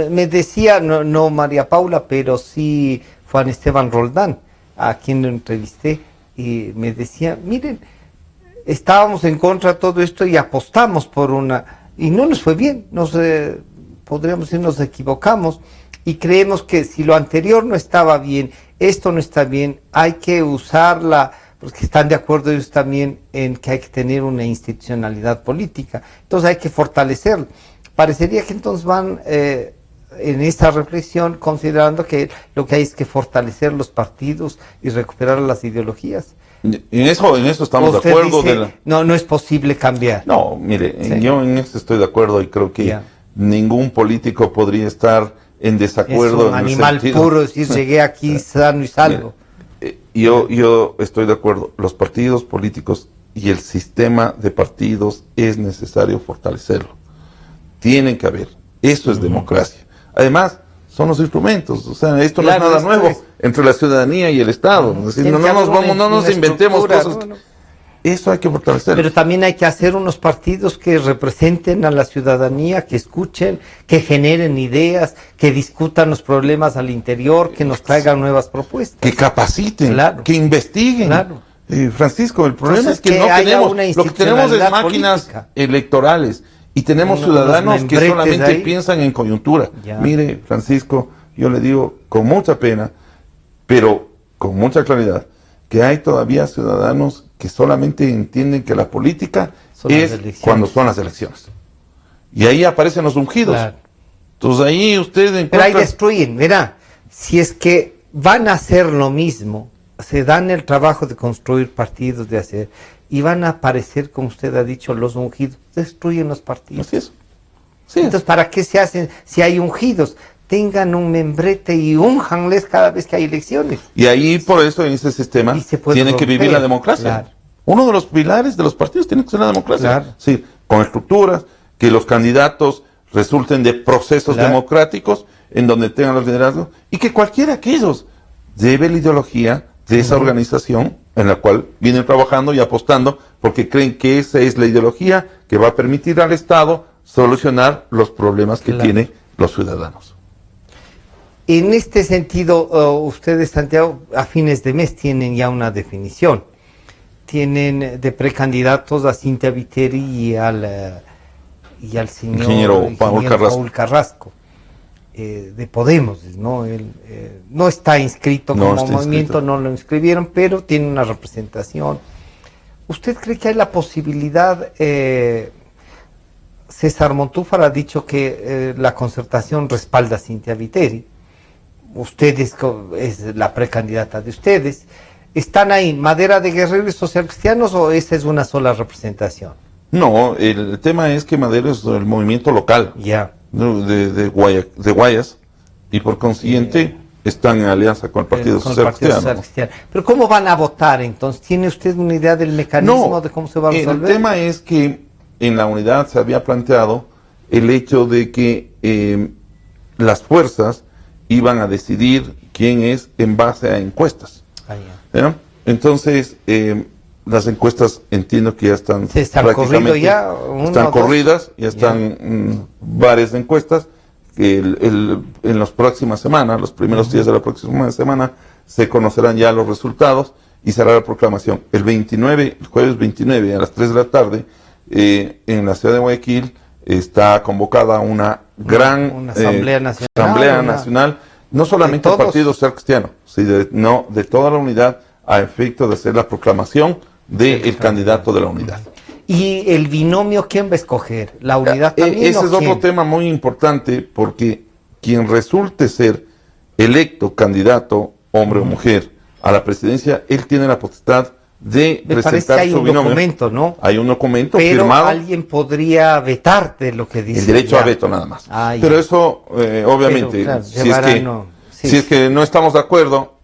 Me decía, no María Paula, pero sí Juan Esteban Roldán, a quien lo entrevisté, y me decía, miren, estábamos en contra de todo esto y apostamos por una, y no nos fue bien, podríamos decir, nos equivocamos, y creemos que si lo anterior no estaba bien, esto no está bien, hay que usarla, porque están de acuerdo ellos también en que hay que tener una institucionalidad política, entonces hay que fortalecerlo. Parecería que entonces van en esta reflexión considerando que lo que hay es que fortalecer los partidos y recuperar las ideologías. En eso estamos de acuerdo. Dice, no es posible cambiar. No, mire, yo en eso estoy de acuerdo y creo que ningún político podría estar en desacuerdo. Es un animal puro, decir, llegué aquí sano y salvo. Yo estoy de acuerdo. Los partidos políticos y el sistema de partidos es necesario fortalecerlo. Tienen que haber. Eso es democracia. Además, son los instrumentos. O sea, esto no es nada nuevo entre la ciudadanía y el Estado. Es decir, no nos inventemos cosas. Eso hay que fortalecer. Pero también hay que hacer unos partidos que representen a la ciudadanía, que escuchen, que generen ideas, que discutan los problemas al interior, que nos traigan nuevas propuestas. Que capaciten, que investiguen. Francisco, el problema es que no tenemos, lo que tenemos es máquinas política. Electorales. Y tenemos ciudadanos que solamente piensan en coyuntura. Mire, Francisco, yo le digo con mucha pena, pero con mucha claridad, que hay todavía ciudadanos que solamente entienden que la política es cuando son las elecciones. Y ahí aparecen los ungidos. Entonces ahí usted encuentra... Pero ahí destruyen, verá, si es que van a hacer lo mismo, se dan el trabajo de construir partidos, de hacer... y van a aparecer, como usted ha dicho, los ungidos, destruyen los partidos. Así es. Entonces, ¿para qué se hacen si hay ungidos? Tengan un membrete y únjanles cada vez que hay elecciones. Y ahí, por eso, en ese sistema, tiene que vivir la democracia. Uno de los pilares de los partidos tiene que ser la democracia. Sí, con estructuras, que los candidatos resulten de procesos democráticos, en donde tengan los liderazgos, y que cualquiera de aquellos lleve la ideología de esa organización en la cual vienen trabajando y apostando porque creen que esa es la ideología que va a permitir al Estado solucionar los problemas que tienen los ciudadanos. En este sentido, ustedes, Santiago, a fines de mes tienen ya una definición. Tienen de precandidatos a Cintia Viteri y al señor ingeniero Paul Carrasco. De Podemos, ¿no? Él no está inscrito como movimiento, no lo inscribieron, pero tiene una representación. ¿Usted cree que hay la posibilidad, César Montúfar ha dicho que la concertación respalda a Cintia Viteri, ustedes es la precandidata de ustedes, ¿están ahí Madera de Guerrero y Socialcristianos o esa es una sola representación? No, el tema es que Madero es el movimiento local. De Guayas, y por consiguiente están en alianza con el Partido Social Cristiano. Pero ¿cómo van a votar entonces? ¿Tiene usted una idea del mecanismo de cómo se va a resolver? El tema es que en la unidad se había planteado el hecho de que las fuerzas iban a decidir quién es en base a encuestas. ¿Ya? Entonces, las encuestas entiendo que ya están prácticamente ya están corridas, ya están varias encuestas que en las próximas semanas, los primeros días de la próxima semana, se conocerán ya los resultados y se hará la proclamación. El jueves 29 a las 3 de la tarde, en la ciudad de Guayaquil, está convocada una gran asamblea nacional, no solamente del Partido Social Cristiano, sino de toda la unidad, a efecto de hacer la proclamación del candidato de la unidad. ¿Y el binomio quién va a escoger? ¿La unidad también? Ese es otro tema muy importante, porque quien resulte ser electo candidato, hombre o mujer, a la presidencia, él tiene la potestad de presentar su binomio. Documento, ¿no? Hay un documento pero firmado. Alguien podría vetarte lo que dice. El derecho a veto nada más. Pero eso, obviamente, claro, si es que no estamos de acuerdo,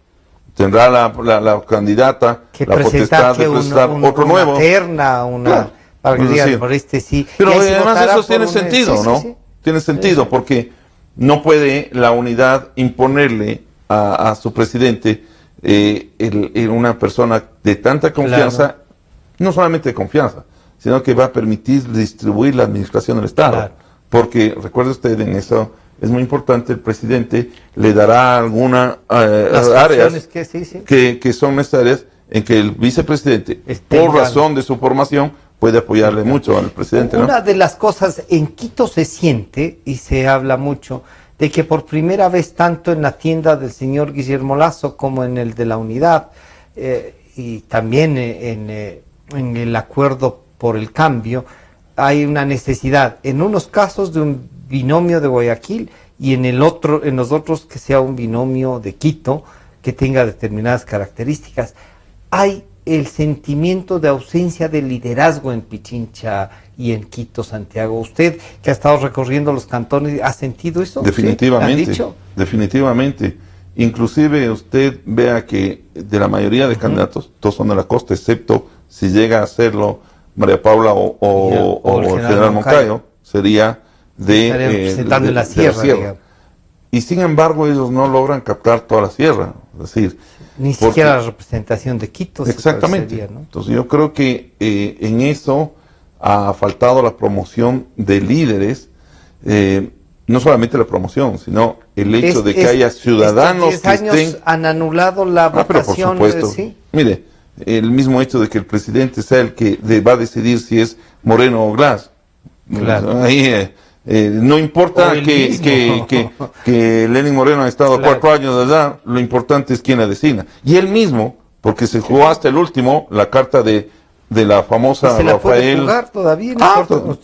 tendrá la candidata que la potestad de presentar otro nuevo. Para que digan, por este sí. Pero además eso tiene sentido, ¿no? Tiene sentido, porque no puede la unidad imponerle a su presidente una persona de tanta confianza, no solamente de confianza, sino que va a permitir distribuir la administración del Estado. Porque, recuerde usted, en eso es muy importante, el presidente le dará algunas áreas que son necesarias en que el vicepresidente, por razón de su formación, puede apoyarle mucho al presidente. Una de las cosas en Quito se siente, y se habla mucho, de que por primera vez, tanto en la tienda del señor Guillermo Lasso como en el de la unidad, y también en el acuerdo por el cambio, hay una necesidad, en unos casos, de un binomio de Guayaquil, y en los otros que sea un binomio de Quito, que tenga determinadas características. Hay el sentimiento de ausencia de liderazgo en Pichincha y en Quito, Santiago. Usted, que ha estado recorriendo los cantones, ¿ha sentido eso? Definitivamente. ¿Sí? ¿Han dicho? Definitivamente. Inclusive usted vea que de la mayoría de candidatos, todos son de la costa, excepto si llega a hacerlo María Paula o el general Moncayo, sería representando la sierra. Y sin embargo ellos no logran captar toda la sierra, es decir, ni siquiera la representación de Quito. Exactamente, ¿no? Entonces yo creo que en eso ha faltado la promoción de líderes, no solamente la promoción, sino el hecho de que haya ciudadanos que estén... han anulado la votación. Por supuesto. ¿Sí? Mire, el mismo hecho de que el presidente sea el que va a decidir si es Moreno o Glass. Claro. Ahí no importa que Lenín Moreno ha estado 4 años de edad, lo importante es quién la designa. Y él mismo, porque se jugó hasta el último la carta de la famosa ¿Se la Rafael. Puede jugar todavía?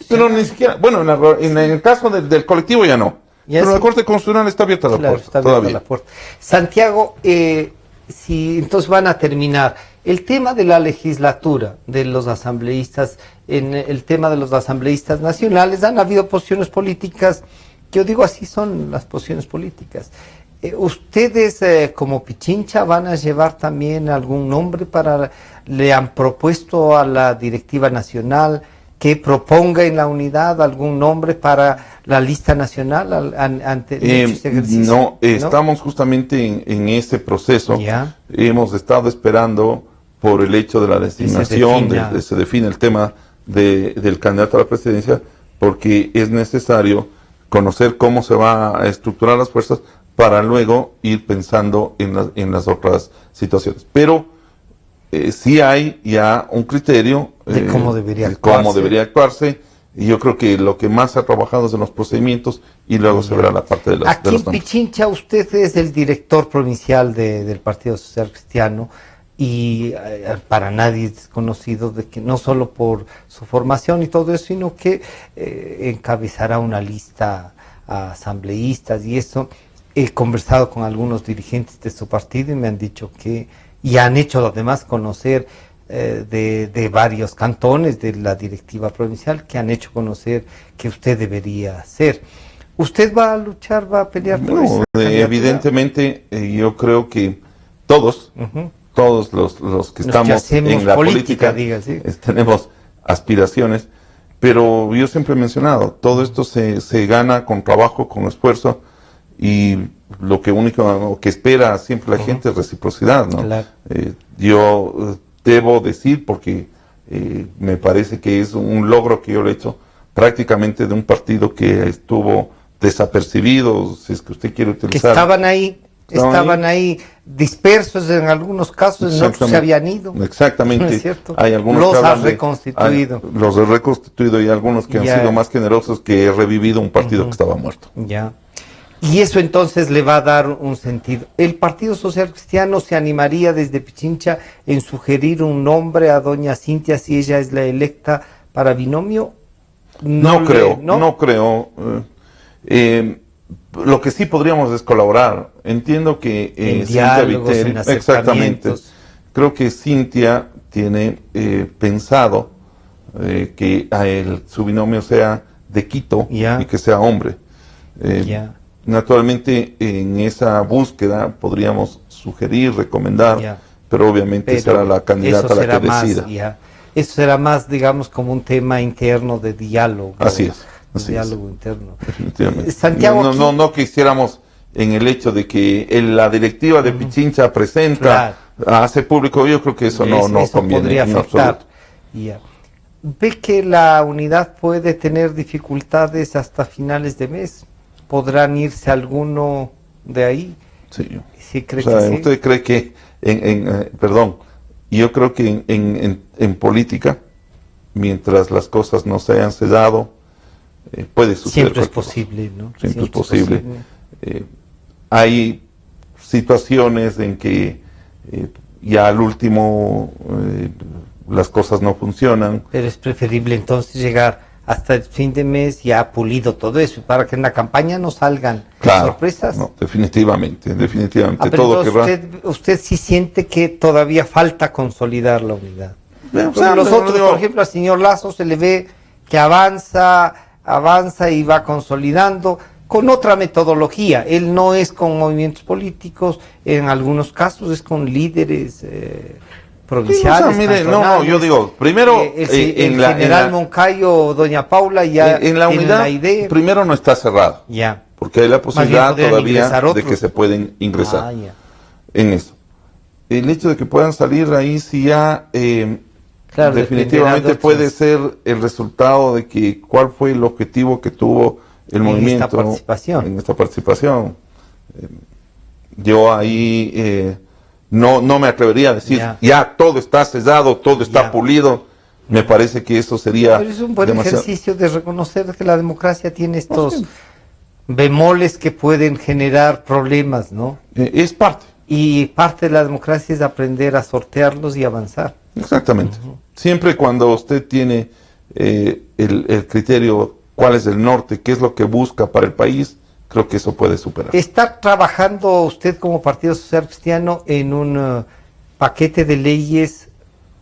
Pero ni siquiera, bueno, en el caso del colectivo ya no. Pero la Corte Constitucional está abierta la puerta. Está abierta la puerta. Santiago, si entonces van a terminar. El tema de la legislatura de los asambleístas, en el tema de los asambleístas nacionales, han habido posiciones políticas, yo digo así son las posiciones políticas. ¿Ustedes como Pichincha van a llevar también algún nombre le han propuesto a la directiva nacional que proponga en la unidad algún nombre para la lista nacional ante este ejercicio? No, estamos justamente en ese proceso. ¿Ya? Hemos estado esperando por el hecho de la designación, se define el tema del candidato a la presidencia, porque es necesario conocer cómo se va a estructurar las fuerzas para luego ir pensando en las otras situaciones. Pero sí hay ya un criterio de cómo debería actuarse, y yo creo que lo que más se ha trabajado es en los procedimientos, y luego se verá la parte de los Aquí en Pichincha usted es el director provincial del Partido Social Cristiano, y para nadie es desconocido de que no solo por su formación y todo eso, sino que encabezará una lista a asambleístas y eso. He conversado con algunos dirigentes de su partido y me han dicho y han hecho además conocer de varios cantones de la directiva provincial, que han hecho conocer que usted debería ser. ¿Usted va a luchar, va a pelear por eso? Evidentemente, yo creo que todos los que estamos en la política tenemos aspiraciones, pero yo siempre he mencionado, todo esto se gana con trabajo, con esfuerzo, y lo que único que espera siempre la gente es reciprocidad, ¿no? Claro. Yo debo decir, porque me parece que es un logro que yo le he hecho prácticamente de un partido que estuvo desapercibido, si es que usted quiere utilizar. Que estaban ahí dispersos en algunos casos, en otros se habían ido. Exactamente. ¿No es cierto? Hay algunos los que ha reconstituido. los he reconstituido y algunos que han sido más generosos, que he revivido un partido que estaba muerto. Ya. Y eso entonces le va a dar un sentido. ¿El Partido Social Cristiano se animaría desde Pichincha en sugerir un nombre a doña Cintia si ella es la electa para binomio? No creo. Lo que sí podríamos es colaborar. Entiendo que Cintia Viteri, exactamente. Creo que Cintia tiene pensado que su binomio sea de Quito y que sea hombre. Naturalmente, en esa búsqueda podríamos sugerir, recomendar, pero obviamente será la candidata la que decida. Eso será más, digamos, como un tema interno de diálogo. Así es. Diálogo interno. Definitivamente. Santiago, no quisiéramos en el hecho de que la directiva de Pichincha presenta, hace público, yo creo que eso no conviene. Podría afectar. ¿Ve que la unidad puede tener dificultades hasta finales de mes? ¿Podrán irse alguno de ahí? Sí. ¿Sí cree que sí? ¿Usted cree que yo creo que en política, mientras las cosas no se hayan sellado, puede suceder. Siempre es posible, ¿no? Siempre es posible. Hay situaciones en que ya al último las cosas no funcionan. Pero es preferible entonces llegar hasta el fin de mes ya pulido todo eso, para que en la campaña no salgan sorpresas. No, definitivamente. Todo usted sí siente que todavía falta consolidar la unidad. Nosotros, por ejemplo, al señor Lasso se le ve que avanza y va consolidando con otra metodología. Él no es con movimientos políticos, en algunos casos es con líderes provinciales. Yo digo, primero el general Moncayo, doña Paula ya en la unidad, la idea. Primero no está cerrado, porque hay la posibilidad todavía de que se pueden ingresar en eso. El hecho de que puedan salir ahí sí ya definitivamente puede ser el resultado de que cuál fue el objetivo que tuvo el movimiento en esta participación. Yo ahí no me atrevería a decir ya todo está sellado, todo está pulido. Me parece que eso sería... Pero es un buen ejercicio de reconocer que la democracia tiene estos bemoles que pueden generar problemas, ¿no? Es parte. Y parte de la democracia es aprender a sortearlos y avanzar. Exactamente. Siempre cuando usted tiene el criterio, cuál es el norte, qué es lo que busca para el país, creo que eso puede superar. ¿Está trabajando usted como Partido Social Cristiano en un paquete de leyes,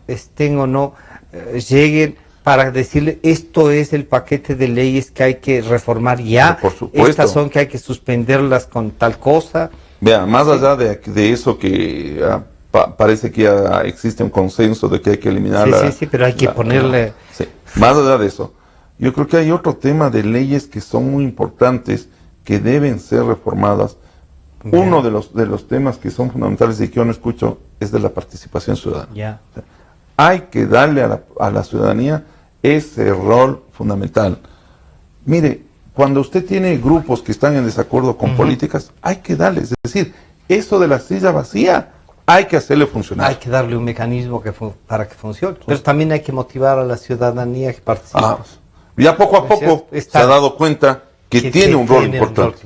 estén o no, lleguen para decirle esto es el paquete de leyes que hay que reformar ya? Por supuesto. Estas son que hay que suspenderlas con tal cosa. Vea, más allá de eso que parece que ya existe un consenso de que hay que eliminarla. Sí, pero hay que ponerle... Más allá de eso, yo creo que hay otro tema de leyes que son muy importantes, que deben ser reformadas. Uno de los temas que son fundamentales y que yo no escucho es de la participación ciudadana. Hay que darle a la ciudadanía ese rol fundamental. Mire, cuando usted tiene grupos que están en desacuerdo con políticas, hay que darles, es decir, eso de la silla vacía, hay que hacerle funcionar. Hay que darle un mecanismo para que funcione. Pero también hay que motivar a la ciudadanía que participe. Ya poco a poco se ha dado cuenta que tiene un rol importante.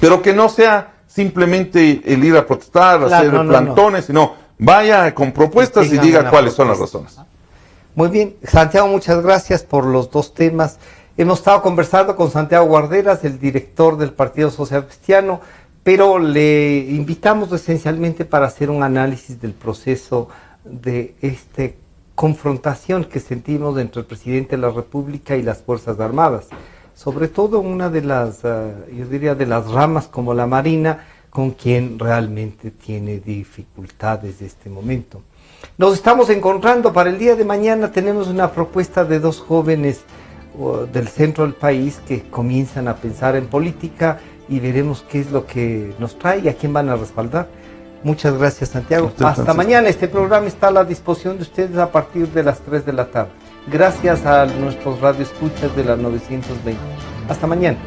Pero que no sea simplemente el ir a protestar, hacer plantones, sino vaya con propuestas y diga cuáles son las razones. Muy bien, Santiago, muchas gracias por los dos temas. Hemos estado conversando con Santiago Guarderas, el director del Partido Social Cristiano, pero le invitamos esencialmente para hacer un análisis del proceso de esta confrontación que sentimos entre el presidente de la República y las Fuerzas Armadas. Sobre todo una de las, yo diría, de las ramas como la Marina, con quien realmente tiene dificultades de este momento. Nos estamos encontrando para el día de mañana. Tenemos una propuesta de dos jóvenes del centro del país que comienzan a pensar en política y veremos qué es lo que nos trae y a quién van a respaldar. Muchas gracias, Santiago. Hasta mañana. Este programa está a la disposición de ustedes a partir de las 3 de la tarde. Gracias a nuestros radioescuchas de la 920. Hasta mañana.